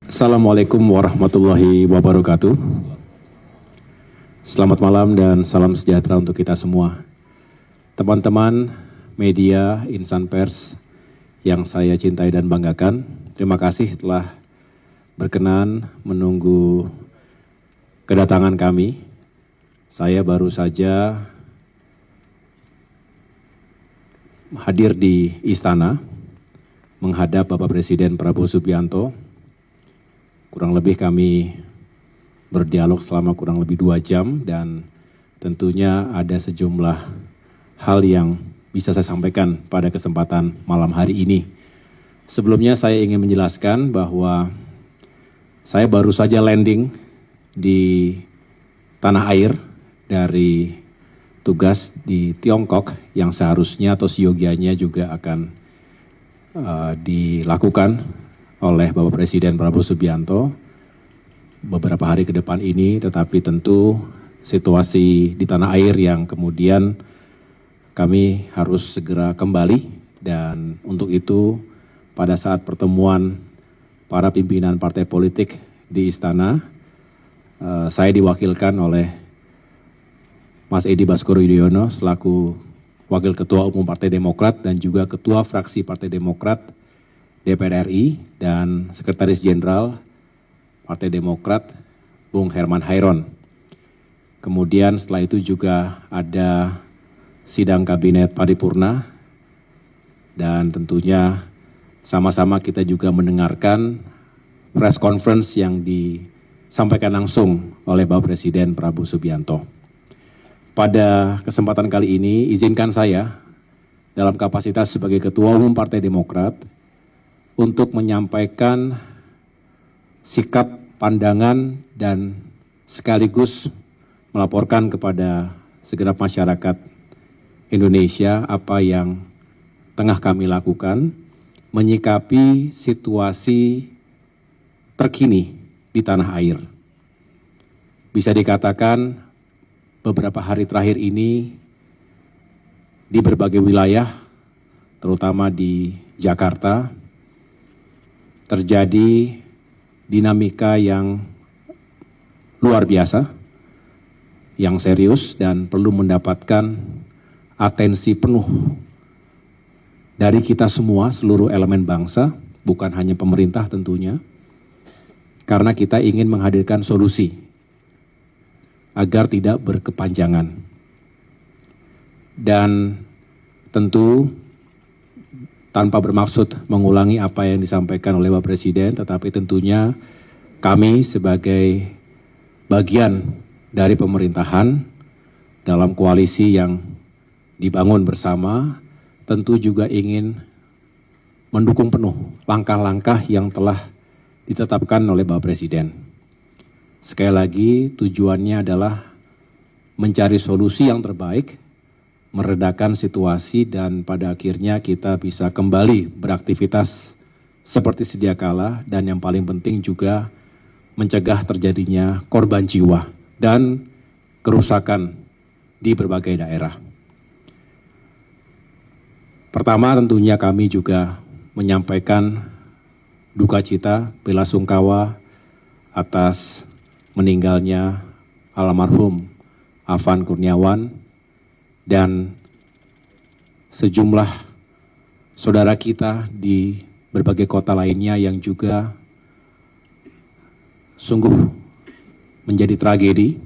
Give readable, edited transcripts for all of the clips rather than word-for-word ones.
Assalamualaikum warahmatullahi wabarakatuh. Selamat malam dan salam sejahtera untuk kita semua. Teman-teman media, insan pers yang saya cintai dan banggakan, terima kasih telah berkenan menunggu kedatangan kami. Saya baru saja hadir di istana menghadap Bapak Presiden Prabowo Subianto. Kurang lebih kami berdialog selama kurang lebih 2 jam dan tentunya ada sejumlah hal yang bisa saya sampaikan pada kesempatan malam hari ini. Sebelumnya saya ingin menjelaskan bahwa saya baru saja landing di tanah air dari tugas di Tiongkok yang seharusnya atau seyogianya juga akan dilakukan oleh Bapak Presiden Prabowo Subianto beberapa hari ke depan ini, tetapi tentu situasi di tanah air yang kemudian kami harus segera kembali, dan untuk itu pada saat pertemuan para pimpinan partai politik di istana, saya diwakilkan oleh Mas Edi Baskoro Yudhoyono selaku Wakil Ketua Umum Partai Demokrat dan juga Ketua Fraksi Partai Demokrat DPR RI dan Sekretaris Jenderal Partai Demokrat Bung Herman Hairon. Kemudian setelah itu juga ada sidang kabinet paripurna dan tentunya sama-sama kita juga mendengarkan press conference yang disampaikan langsung oleh Bapak Presiden Prabowo Subianto. Pada kesempatan kali ini, izinkan saya dalam kapasitas sebagai Ketua Umum Partai Demokrat untuk menyampaikan sikap, pandangan, dan sekaligus melaporkan kepada segenap masyarakat Indonesia apa yang tengah kami lakukan menyikapi situasi terkini di tanah air. Bisa dikatakan beberapa hari terakhir ini di berbagai wilayah, terutama di Jakarta, terjadi dinamika yang luar biasa, yang serius dan perlu mendapatkan atensi penuh dari kita semua, seluruh elemen bangsa, bukan hanya pemerintah tentunya, karena kita ingin menghadirkan solusi agar tidak berkepanjangan. Dan tentu tanpa bermaksud mengulangi apa yang disampaikan oleh Bapak Presiden, tetapi tentunya kami sebagai bagian dari pemerintahan dalam koalisi yang dibangun bersama, tentu juga ingin mendukung penuh langkah-langkah yang telah ditetapkan oleh Bapak Presiden. Sekali lagi tujuannya adalah mencari solusi yang terbaik, meredakan situasi, dan pada akhirnya kita bisa kembali beraktivitas seperti sedia kala, dan yang paling penting juga mencegah terjadinya korban jiwa dan kerusakan di berbagai daerah. Pertama tentunya kami juga menyampaikan duka cita, bela sungkawa atas meninggalnya almarhum Afan Kurniawan dan sejumlah saudara kita di berbagai kota lainnya yang juga sungguh menjadi tragedi,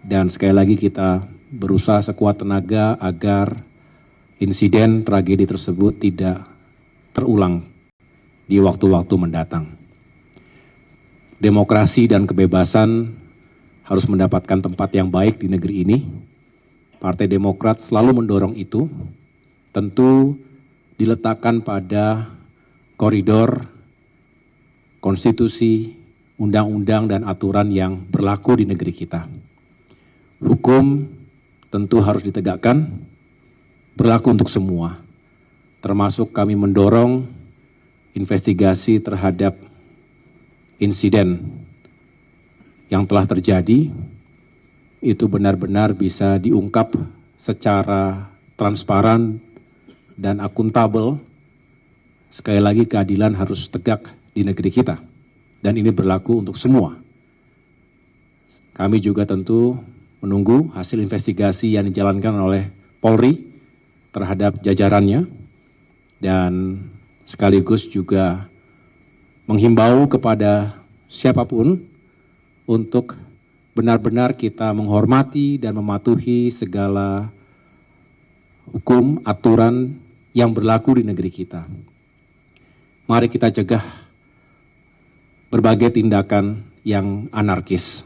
dan sekali lagi kita berusaha sekuat tenaga agar insiden tragedi tersebut tidak terulang di waktu-waktu mendatang. Demokrasi dan kebebasan harus mendapatkan tempat yang baik di negeri ini. Partai Demokrat selalu mendorong itu, tentu diletakkan pada koridor konstitusi, undang-undang, dan aturan yang berlaku di negeri kita. Hukum tentu harus ditegakkan, berlaku untuk semua, termasuk kami mendorong investigasi terhadap insiden yang telah terjadi, itu benar-benar bisa diungkap secara transparan dan akuntabel. Sekali lagi keadilan harus tegak di negeri kita. dan ini berlaku untuk semua. Kami juga tentu menunggu hasil investigasi yang dijalankan oleh Polri terhadap jajarannya, dan sekaligus juga menghimbau kepada siapapun untuk benar-benar kita menghormati dan mematuhi segala hukum, aturan yang berlaku di negeri kita. Mari kita cegah berbagai tindakan yang anarkis,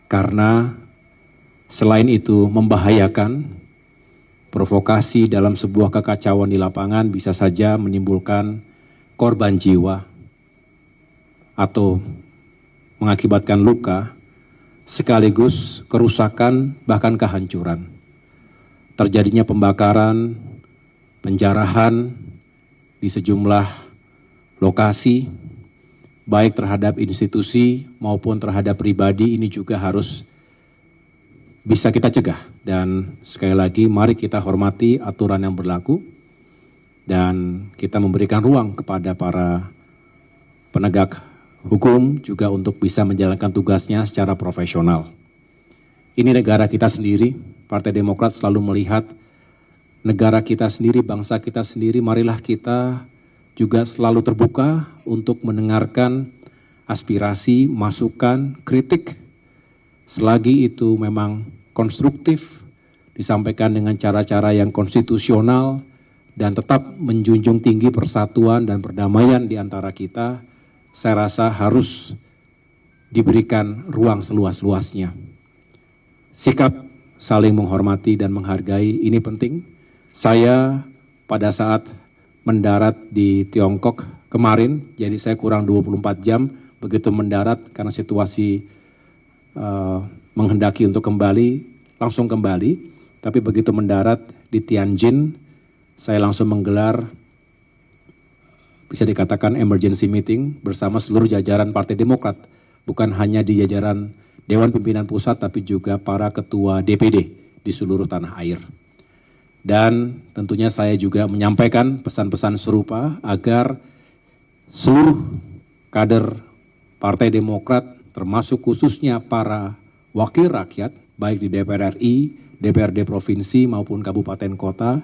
karena selain itu membahayakan, provokasi dalam sebuah kekacauan di lapangan bisa saja menimbulkan korban jiwa atau mengakibatkan luka, sekaligus kerusakan bahkan kehancuran. Terjadinya pembakaran, penjarahan di sejumlah lokasi, baik terhadap institusi maupun terhadap pribadi, ini juga harus bisa kita cegah. Dan sekali lagi, mari kita hormati aturan yang berlaku dan kita memberikan ruang kepada para penegak hukum juga untuk bisa menjalankan tugasnya secara profesional. Ini negara kita sendiri, Partai Demokrat selalu melihat negara kita sendiri, bangsa kita sendiri, marilah kita juga selalu terbuka untuk mendengarkan aspirasi, masukan, kritik, selagi itu memang konstruktif, disampaikan dengan cara-cara yang konstitusional, dan tetap menjunjung tinggi persatuan dan perdamaian di antara kita. Saya rasa harus diberikan ruang seluas-luasnya. Sikap saling menghormati dan menghargai ini penting. Saya pada saat mendarat di Tiongkok kemarin, jadi saya kurang 24 jam begitu mendarat karena situasi menghendaki untuk kembali, langsung kembali. Tapi begitu mendarat di Tianjin, saya langsung menggelar bisa dikatakan emergency meeting bersama seluruh jajaran Partai Demokrat. Bukan hanya di jajaran Dewan Pimpinan Pusat, tapi juga para ketua DPD di seluruh tanah air. Dan tentunya saya juga menyampaikan pesan-pesan serupa agar seluruh kader Partai Demokrat, termasuk khususnya para wakil rakyat, baik di DPR RI, DPRD Provinsi maupun Kabupaten Kota,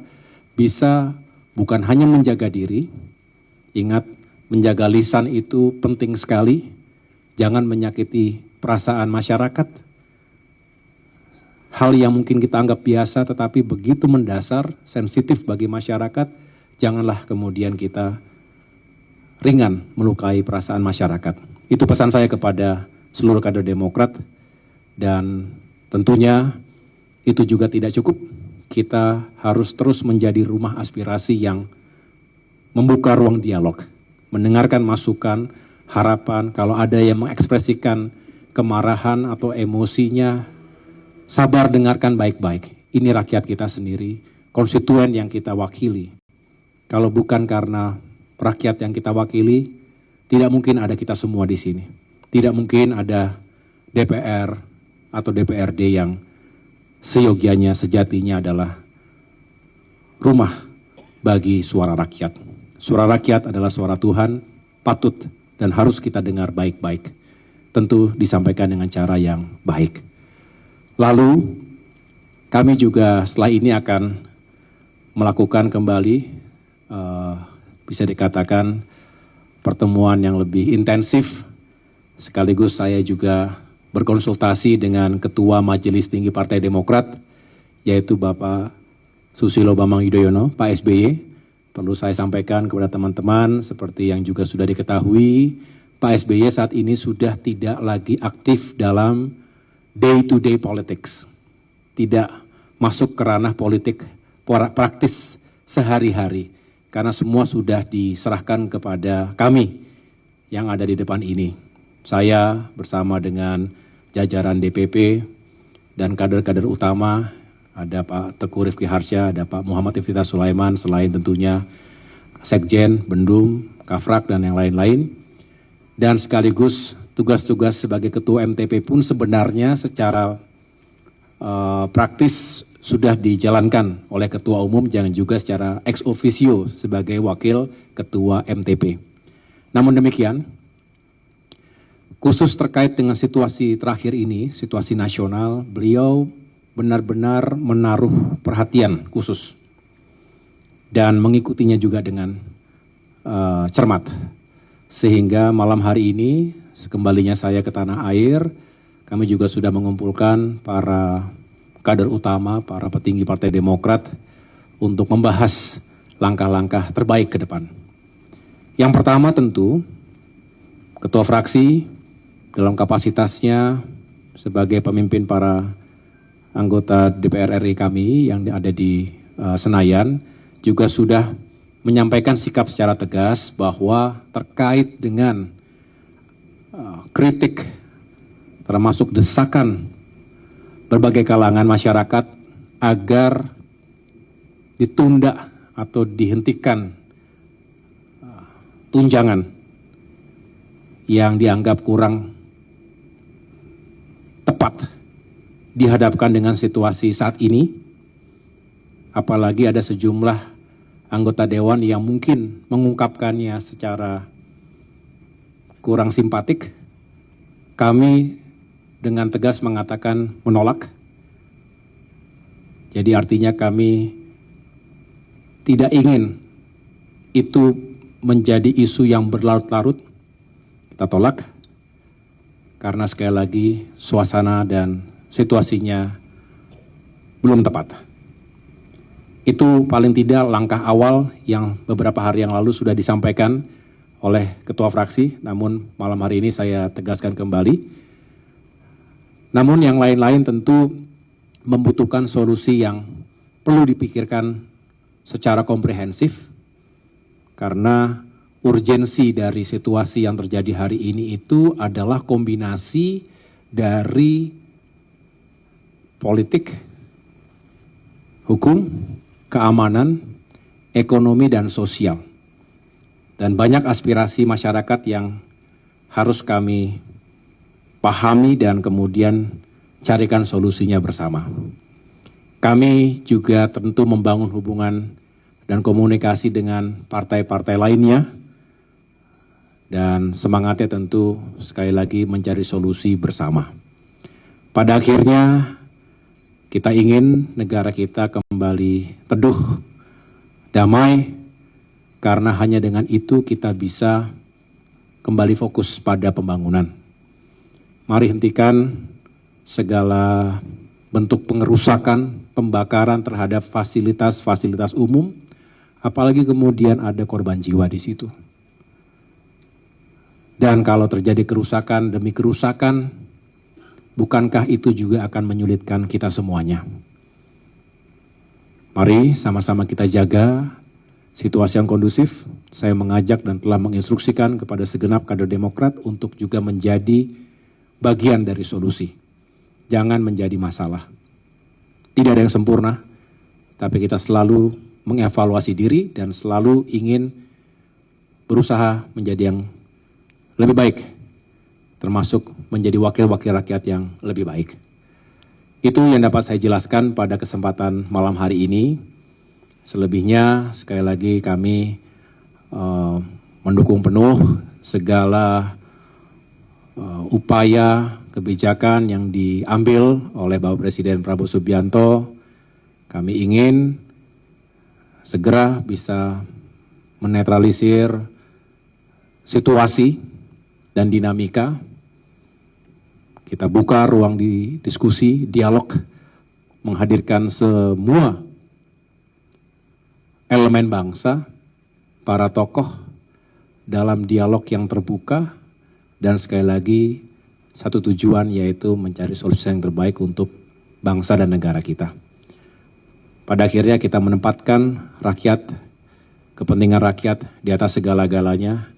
bisa bukan hanya menjaga diri. Ingat, menjaga lisan itu penting sekali. Jangan menyakiti perasaan masyarakat. Hal yang mungkin kita anggap biasa tetapi begitu mendasar, sensitif bagi masyarakat, janganlah kemudian kita ringan melukai perasaan masyarakat. Itu pesan saya kepada seluruh kader Demokrat, dan tentunya itu juga tidak cukup. Kita harus terus menjadi rumah aspirasi yang membuka ruang dialog, mendengarkan masukan, harapan. Kalau ada yang mengekspresikan kemarahan atau emosinya, sabar dengarkan baik-baik. Ini rakyat kita sendiri, konstituen yang kita wakili. Kalau bukan karena rakyat yang kita wakili, tidak mungkin ada kita semua di sini. Tidak mungkin ada DPR atau DPRD yang seyogianya, sejatinya adalah rumah bagi suara rakyat. Suara rakyat adalah suara Tuhan, patut dan harus kita dengar baik-baik. Tentu disampaikan dengan cara yang baik. Lalu, kami juga setelah ini akan melakukan kembali, bisa dikatakan pertemuan yang lebih intensif. Sekaligus saya juga berkonsultasi dengan Ketua Majelis Tinggi Partai Demokrat, yaitu Bapak Susilo Bambang Yudhoyono, Pak SBY. Perlu saya sampaikan kepada teman-teman, seperti yang juga sudah diketahui, Pak SBY saat ini sudah tidak lagi aktif dalam day-to-day politics. Tidak masuk ke ranah politik praktis sehari-hari. Karena semua sudah diserahkan kepada kami yang ada di depan ini. Saya bersama dengan jajaran DPP dan kader-kader utama, ada Pak Teguh Rifki Harsha, ada Pak Muhammad Iftithar Sulaiman, selain tentunya Sekjen, Bendum, Kafrak, dan yang lain-lain. Dan sekaligus tugas-tugas sebagai Ketua MTP pun sebenarnya secara praktis sudah dijalankan oleh Ketua Umum, jangan juga secara ex officio sebagai Wakil Ketua MTP. Namun demikian, khusus terkait dengan situasi terakhir ini, situasi nasional, beliau benar-benar menaruh perhatian khusus dan mengikutinya juga dengan cermat. Sehingga malam hari ini, sekembalinya saya ke tanah air, kami juga sudah mengumpulkan para kader utama, para petinggi Partai Demokrat untuk membahas langkah-langkah terbaik ke depan. Yang pertama tentu, Ketua Fraksi dalam kapasitasnya sebagai pemimpin para anggota DPR RI kami yang ada di Senayan juga sudah menyampaikan sikap secara tegas bahwa terkait dengan kritik termasuk desakan berbagai kalangan masyarakat agar ditunda atau dihentikan tunjangan yang dianggap kurang tepat dihadapkan dengan situasi saat ini, apalagi ada sejumlah anggota dewan yang mungkin mengungkapkannya secara kurang simpatik, kami dengan tegas mengatakan menolak. Jadi artinya kami tidak ingin itu menjadi isu yang berlarut-larut. Kita tolak karena sekali lagi suasana dan situasinya belum tepat. Itu paling tidak langkah awal yang beberapa hari yang lalu sudah disampaikan oleh Ketua Fraksi, namun malam hari ini saya tegaskan kembali. Namun yang lain-lain tentu membutuhkan solusi yang perlu dipikirkan secara komprehensif, karena urgensi dari situasi yang terjadi hari ini itu adalah kombinasi dari politik, hukum, keamanan, ekonomi, dan sosial. Dan banyak aspirasi masyarakat yang harus kami pahami dan kemudian carikan solusinya bersama. Kami juga tentu membangun hubungan dan komunikasi dengan partai-partai lainnya, dan semangatnya tentu sekali lagi mencari solusi bersama. Pada akhirnya kita ingin negara kita kembali teduh, damai, karena hanya dengan itu kita bisa kembali fokus pada pembangunan. Mari hentikan segala bentuk pengerusakan, pembakaran terhadap fasilitas-fasilitas umum, apalagi kemudian ada korban jiwa di situ. Dan kalau terjadi kerusakan demi kerusakan, bukankah itu juga akan menyulitkan kita semuanya? Mari sama-sama kita jaga situasi yang kondusif. Saya mengajak dan telah menginstruksikan kepada segenap kader Demokrat untuk juga menjadi bagian dari solusi. Jangan menjadi masalah. Tidak ada yang sempurna, tapi kita selalu mengevaluasi diri dan selalu ingin berusaha menjadi yang lebih baik, termasuk menjadi wakil-wakil rakyat yang lebih baik. Itu yang dapat saya jelaskan pada kesempatan malam hari ini. Selebihnya sekali lagi kami mendukung penuh segala upaya kebijakan yang diambil oleh Bapak Presiden Prabowo Subianto. Kami ingin segera bisa menetralisir situasi dan dinamika. Kita buka ruang di diskusi, dialog, menghadirkan semua elemen bangsa, para tokoh dalam dialog yang terbuka, dan sekali lagi satu tujuan, yaitu mencari solusi yang terbaik untuk bangsa dan negara kita. Pada akhirnya kita menempatkan rakyat, kepentingan rakyat di atas segala-galanya.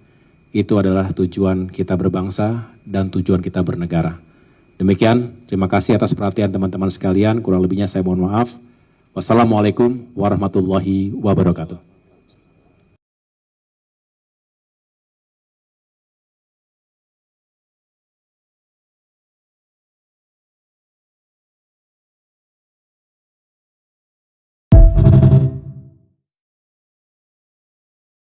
Itu adalah tujuan kita berbangsa dan tujuan kita bernegara. Demikian, terima kasih atas perhatian teman-teman sekalian. Kurang lebihnya saya mohon maaf. Wassalamualaikum warahmatullahi wabarakatuh.